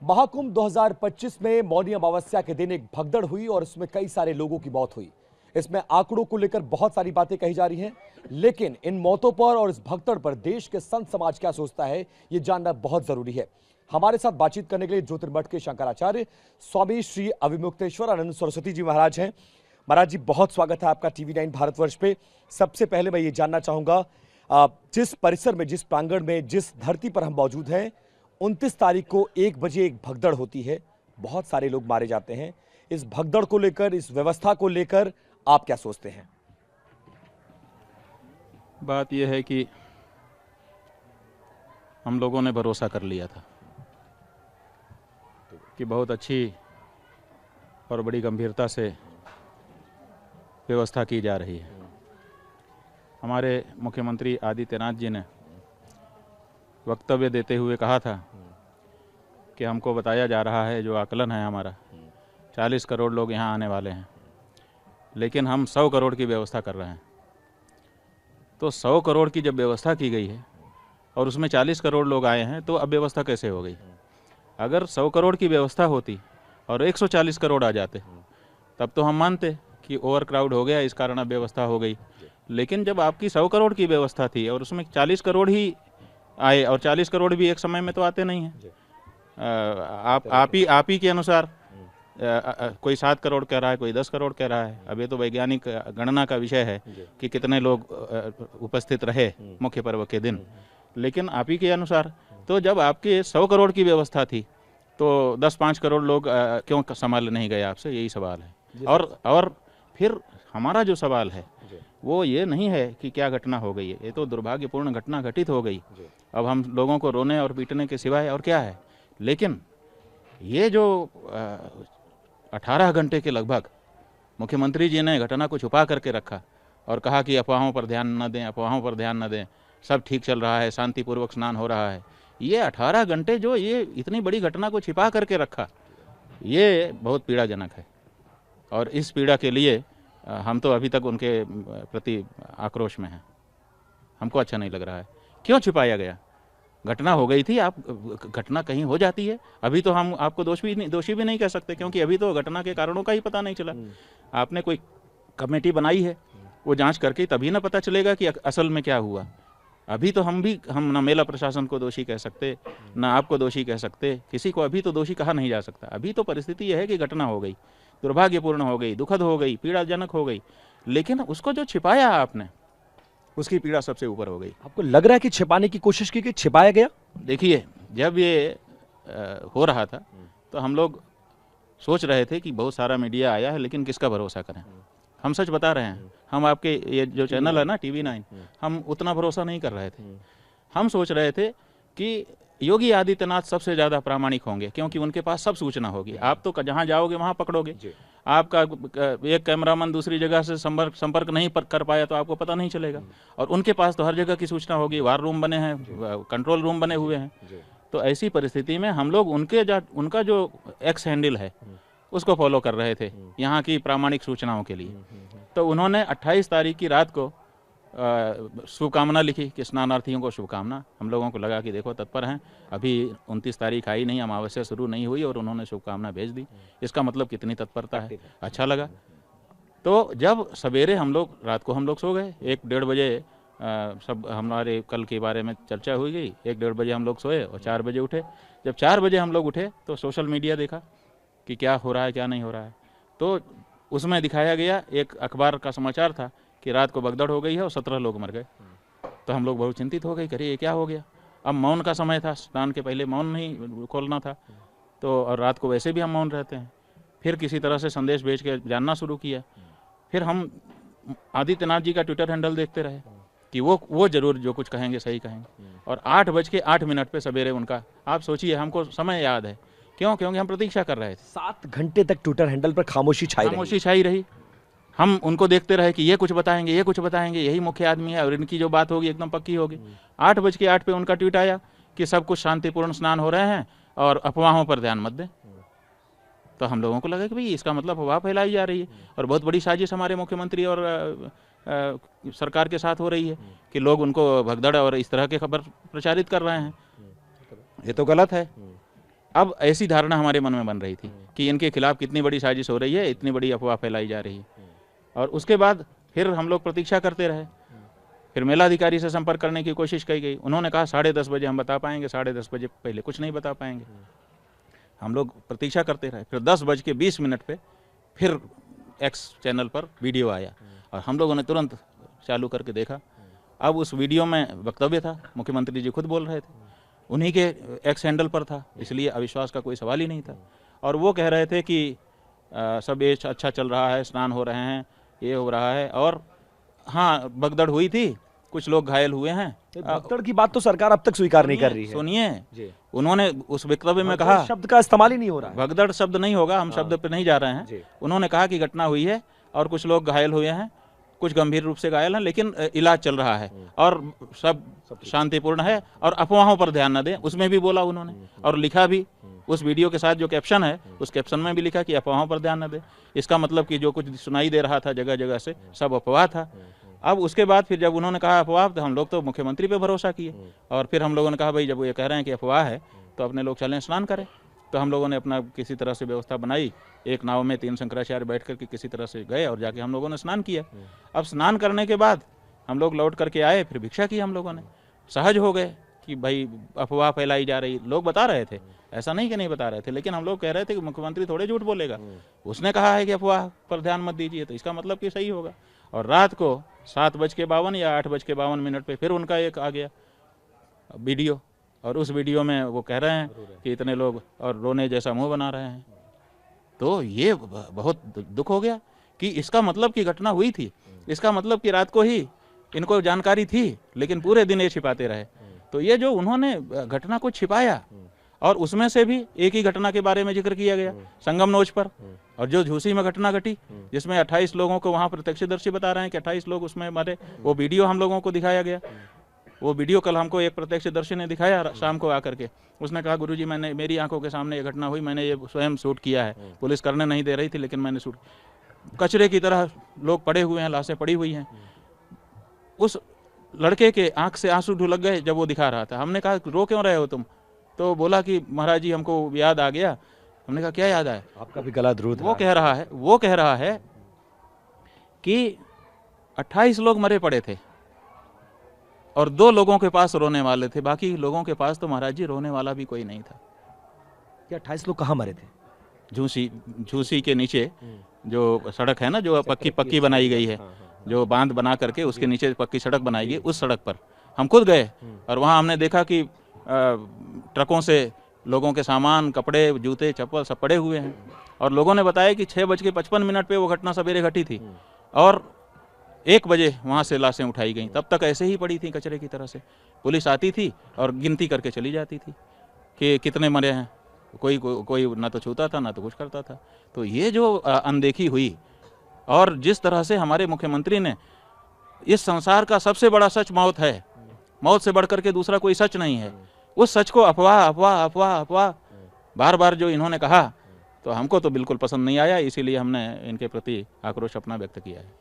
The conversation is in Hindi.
महाकुंभ 2025 में मौनी अमावस्या के दिन एक भगदड़ हुई और इसमें कई सारे लोगों की मौत हुई। इसमें आंकड़ों को लेकर बहुत सारी बातें कही जा रही हैं, लेकिन इन मौतों पर और इस भगदड़ पर देश के संत समाज क्या सोचता है, ये जानना बहुत जरूरी है। हमारे साथ बातचीत करने के लिए ज्योतिर्मठ के शंकराचार्य स्वामी श्री अविमुक्तेश्वर आनंद सरस्वती जी महाराज हैं। महाराज जी, बहुत स्वागत है आपका TV9 भारतवर्ष पे। सबसे पहले मैं ये जानना चाहूंगा, जिस परिसर में, जिस प्रांगण में, जिस धरती पर हम मौजूद हैं, 29 तारीख को 1 बजे एक भगदड़ होती है, बहुत सारे लोग मारे जाते हैं। इस भगदड़ को लेकर, इस व्यवस्था को लेकर आप क्या सोचते हैं? बात यह है कि हम लोगों ने भरोसा कर लिया था कि बहुत अच्छी और बड़ी गंभीरता से व्यवस्था की जा रही है। हमारे मुख्यमंत्री आदित्यनाथ जी ने वक्तव्य देते हुए कहा था कि हमको बताया जा रहा है, जो आकलन है हमारा, 40 करोड़ लोग यहाँ आने वाले हैं, लेकिन हम 100 करोड़ की व्यवस्था कर रहे हैं। तो 100 करोड़ की जब व्यवस्था की गई है और उसमें 40 करोड़ लोग आए हैं, तो अब व्यवस्था कैसे हो गई? अगर 100 करोड़ की व्यवस्था होती और 140 करोड़ आ जाते, तब तो हम मानते कि ओवर क्राउड हो गया, इस कारण अब व्यवस्था हो गई। लेकिन जब आपकी 100 करोड़ की व्यवस्था थी और उसमें 40 करोड़ ही आए, और 40 करोड़ भी एक समय में तो आते नहीं हैं, आप ही के अनुसार कोई 7 करोड़ कह रहा है, कोई 10 करोड़ कह रहा है। अब ये तो वैज्ञानिक गणना का विषय है कि कितने लोग उपस्थित रहे मुख्य पर्व के दिन, लेकिन आप ही के अनुसार तो जब आपके 100 करोड़ की व्यवस्था थी तो 10-5 करोड़ लोग क्यों संभाल नहीं गए? आपसे यही सवाल है। और फिर हमारा जो सवाल है वो ये नहीं है कि क्या घटना हो गई है, ये तो दुर्भाग्यपूर्ण घटना घटित हो गई। अब हम लोगों को रोने और पीटने के सिवाय और क्या है? लेकिन ये जो 18 घंटे के लगभग मुख्यमंत्री जी ने घटना को छुपा करके रखा और कहा कि अफवाहों पर ध्यान न दें, अफवाहों पर ध्यान न दें, सब ठीक चल रहा है, शांतिपूर्वक स्नान हो रहा है। ये 18 घंटे जो ये इतनी बड़ी घटना को छिपा करके रखा, ये बहुत पीड़ाजनक है। और इस पीड़ा के लिए हम तो अभी तक उनके प्रति आक्रोश में हैं। हमको अच्छा नहीं लग रहा है। क्यों छिपाया गया? घटना हो गई थी, आप घटना कहीं हो जाती है। अभी तो हम आपको दोषी भी नहीं कह सकते, क्योंकि अभी तो घटना के कारणों का ही पता नहीं चला। आपने कोई कमेटी बनाई है, वो जांच करके तभी ना पता चलेगा कि असल में क्या हुआ। अभी तो हम ना मेला प्रशासन को दोषी कह सकते, ना आपको दोषी कह सकते, किसी को अभी तो दोषी कहा नहीं जा सकता। अभी तो परिस्थिति यह है कि घटना हो गई, दुर्भाग्यपूर्ण हो गई, दुखद हो गई, पीड़ाजनक हो गई, लेकिन उसको जो छिपाया आपने, उसकी पीड़ा सबसे ऊपर हो गई। आपको लग रहा है कि छिपाने की कोशिश की, कि छिपाया गया? देखिए, जब ये हो रहा था तो हम लोग सोच रहे थे कि बहुत सारा मीडिया आया है, लेकिन किसका भरोसा करें? हम सच बता रहे हैं, हम आपके ये जो चैनल है ना TV9, हम उतना भरोसा नहीं कर रहे थे। हम सोच रहे थे कि योगी आदित्यनाथ सबसे ज़्यादा प्रामाणिक होंगे, क्योंकि उनके पास सब सूचना होगी। आप तो जहाँ जाओगे वहाँ पकड़ोगे। आपका एक कैमरामैन दूसरी जगह से संपर्क नहीं कर पाया तो आपको पता नहीं चलेगा। और उनके पास तो हर जगह की सूचना होगी, वार रूम बने हैं, कंट्रोल रूम बने हुए हैं। तो ऐसी परिस्थिति में हम लोग उनका जो एक्स हैंडल है उसको फॉलो कर रहे थे यहाँ की प्रामाणिक सूचनाओं के लिए। तो उन्होंने 28 तारीख की रात को शुभकामना लिखी कि स्नानार्थियों को शुभकामना। हम लोगों को लगा कि देखो तत्पर हैं, अभी 29 तारीख आई नहीं, अमावस्या शुरू नहीं हुई और उन्होंने शुभकामना भेज दी। इसका मतलब कितनी तत्परता है। अच्छा लगा। तो जब सवेरे रात को हम लोग सो गए, 1-1:30 बजे सब हमारे कल के बारे में चर्चा हुई गई। 1-1:30 बजे हम लोग सोए और 4 बजे उठे। जब 4 बजे हम लोग उठे तो सोशल मीडिया देखा कि क्या हो रहा है, क्या नहीं हो रहा है। तो उसमें दिखाया गया, एक अखबार का समाचार था कि रात को भगदड़ हो गई है और 17 लोग मर गए। तो हम लोग बहुत चिंतित हो गए, करिए ये क्या हो गया। अब मौन का समय था, स्नान के पहले मौन नहीं खोलना था, तो और रात को वैसे भी हम मौन रहते हैं। फिर किसी तरह से संदेश भेज के जानना शुरू किया। फिर हम आदित्यनाथ जी का ट्विटर हैंडल देखते रहे कि वो जरूर जो कुछ कहेंगे सही कहेंगे। और 8:08 पे सवेरे उनका, आप सोचिए, हमको समय याद है। क्यों? क्योंकि हम प्रतीक्षा कर रहे थे। 7 घंटे तक ट्विटर हैंडल पर खामोशी छाई रही। हम उनको देखते रहे कि ये कुछ बताएंगे, ये कुछ बताएंगे, यही मुख्य आदमी है और इनकी जो बात होगी एकदम पक्की होगी। 8:08 पे उनका ट्वीट आया कि सब कुछ शांतिपूर्ण स्नान हो रहे हैं और अफवाहों पर ध्यान मत दें। तो हम लोगों को लगा कि भाई इसका मतलब अफवाह फैलाई जा रही है और बहुत बड़ी साजिश हमारे मुख्यमंत्री और सरकार के साथ हो रही है कि लोग उनको भगदड़ और इस तरह के खबर प्रचारित कर रहे हैं। ये तो गलत है। अब ऐसी धारणा हमारे मन में बन रही थी कि इनके खिलाफ कितनी बड़ी साजिश हो रही है, इतनी बड़ी अफवाह फैलाई जा रही है। और उसके बाद फिर हम लोग प्रतीक्षा करते रहे। फिर मेलाधिकारी से संपर्क करने की कोशिश की गई, उन्होंने कहा 10:30 बजे हम बता पाएंगे, 10:30 बजे पहले कुछ नहीं बता पाएंगे। हम लोग प्रतीक्षा करते रहे। फिर 10:20 पे फिर एक्स चैनल पर वीडियो आया और हम लोगों ने तुरंत चालू करके देखा। अब उस वीडियो में वक्तव्य था, मुख्यमंत्री जी खुद बोल रहे थे, उन्हीं के एक्स हैंडल पर था, इसलिए अविश्वास का कोई सवाल ही नहीं था। और वो कह रहे थे कि सब ये अच्छा चल रहा है, स्नान हो रहे हैं, ये हो रहा है। और हाँ, भगदड़ हुई थी, कुछ लोग घायल हुए हैं। भगदड़ की बात तो सरकार अब तक स्वीकार नहीं कर रही है। सुनिए, उन्होंने उस वक्तव्य में कहा, शब्द का इस्तेमाल ही नहीं हो रहा है। भगदड़ शब्द नहीं होगा, हम शब्द पे नहीं जा रहे हैं। उन्होंने कहा कि घटना हुई है और कुछ लोग घायल हुए हैं, कुछ गंभीर रूप से घायल हैं, लेकिन इलाज चल रहा है और सब शांतिपूर्ण है और अफवाहों पर ध्यान न दें, उसमें भी बोला उन्होंने। और लिखा भी उस वीडियो के साथ जो कैप्शन है, उस कैप्शन में भी लिखा कि अफवाहों पर ध्यान न दें। इसका मतलब कि जो कुछ सुनाई दे रहा था जगह जगह से, सब अफवाह था। अब उसके बाद फिर जब उन्होंने कहा अफवाह, तो हम लोग तो मुख्यमंत्री पे भरोसा किए। और फिर हम लोगों ने कहा भाई जब ये कह रहे हैं कि अफवाह है तो अपने लोग चलें स्नान करें। तो हम लोगों ने अपना किसी तरह से व्यवस्था बनाई, एक नाव में 3 शंकराचार्य बैठ करके किसी तरह से गए और जाके हम लोगों ने स्नान किया। अब स्नान करने के बाद हम लोग लौट करके आए, फिर भिक्षा की हम लोगों ने। सहज हो गए कि भाई अफवाह फैलाई जा रही, लोग बता रहे थे, ऐसा नहीं कि नहीं बता रहे थे, लेकिन हम लोग कह रहे थे कि मुख्यमंत्री थोड़े झूठ बोलेगा, उसने कहा है कि अफवाह पर ध्यान मत दीजिए, तो इसका मतलब कि सही होगा। और रात को 7:52 या 8:52 पे फिर उनका एक आ गया वीडियो, और उस वीडियो में वो कह रहे हैं कि इतने लोग, और रोने जैसा मुंह बना रहे हैं। तो ये बहुत दुख हो गया कि इसका मतलब कि घटना हुई थी, इसका मतलब कि रात को ही इनको जानकारी थी, लेकिन पूरे दिन ये छिपाते रहे। तो ये जो उन्होंने घटना को छिपाया, और उसमें से भी एक ही घटना के बारे में जिक्र किया गया, संगम नोच पर, और जो झूसी में घटना घटी जिसमें 28 लोगों को वहाँ प्रत्यक्षदर्शी बता रहे हैं कि 28 लोग उसमें मरे, वो वीडियो हम लोगों को दिखाया गया। वो वीडियो कल हमको एक प्रत्यक्षदर्शी ने दिखाया शाम को आकर के। उसने कहा गुरुजी मैंने, मेरी आंखों के सामने ये घटना हुई, मैंने ये स्वयं शूट किया है, पुलिस करने नहीं दे रही थी लेकिन मैंने शूट। कचरे की तरह लोग पड़े हुए हैं, लाशें पड़ी हुई हैं। उस लड़के के आंख से आंसू ढुलक गए जब वो दिखा रहा था। हमने कहा रो क्यों रहे हो तुम? तो बोला कि महाराज जी हमको याद आ गया। हमने कहा क्या याद आया? आपका भी गला द्रुत। वो कह रहा है कि 28 लोग मरे पड़े थे और 2 लोगों के पास रोने वाले थे, बाकी लोगों के पास तो महाराज जी रोने वाला भी कोई नहीं था। क्या 28 लोग कहाँ मरे थे? झूसी के नीचे जो सड़क है ना, जो पक्की बनाई गई है, जो बांध बना करके उसके नीचे पक्की सड़क बनाई गई, उस सड़क पर हम खुद गए और वहाँ हमने देखा कि ट्रकों से लोगों के सामान, कपड़े, जूते, चप्पल सब पड़े हुए हैं। और लोगों ने बताया कि 6:55 पे वो घटना सवेरे घटी थी और 1 बजे वहाँ से लाशें उठाई गई। तब तक ऐसे ही पड़ी थी कचरे की तरह से। पुलिस आती थी और गिनती करके चली जाती थी कि कितने मरे हैं। कोई ना तो छूता था ना तो कुछ करता था। तो ये जो अनदेखी हुई, और जिस तरह से हमारे मुख्यमंत्री ने, इस संसार का सबसे बड़ा सच मौत है, मौत से बढ़कर के दूसरा कोई सच नहीं है, उस सच को अफवाह अफवाह अफवाह अफवाह बार बार जो इन्होंने कहा, तो हमको तो बिल्कुल पसंद नहीं आया। इसीलिए हमने इनके प्रति आक्रोश अपना व्यक्त किया है।